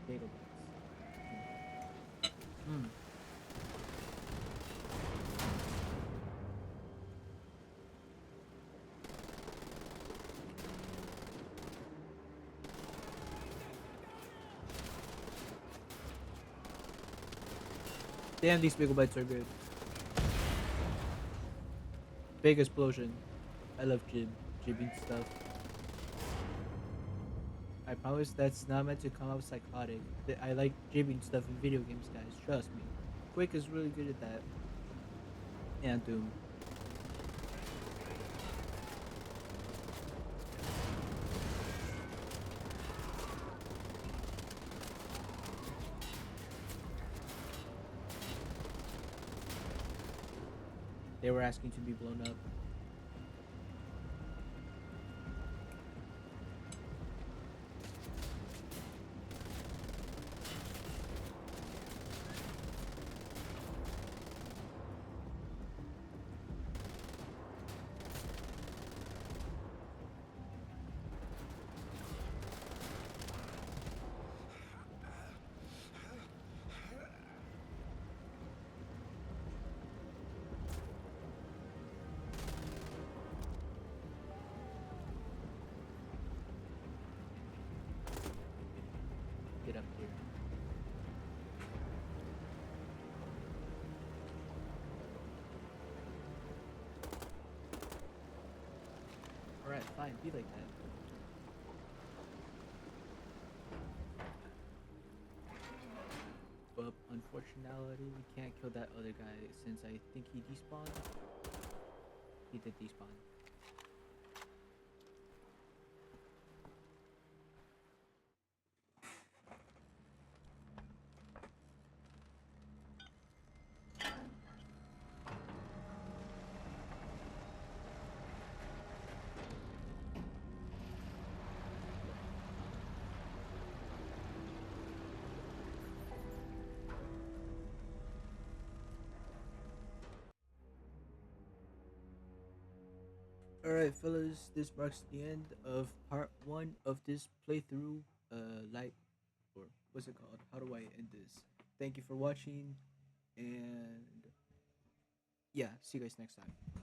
S1: Bagel bites. Hmm. Damn, these bagel bites are good. Big explosion. I love jibbing stuff. I promise that's not meant to come out psychotic. I like jibbing stuff in video games, guys. Trust me. Quake is really good at that. And Doom. They were asking to be blown up. Get up here. Alright, fine, be like that. But unfortunately, we can't kill that other guy since I think he despawned. He did despawn. Alright, fellas, this marks the end of part one of this playthrough. Like, or what's it called? How do I end this? Thank you for watching, and yeah, see you guys next time.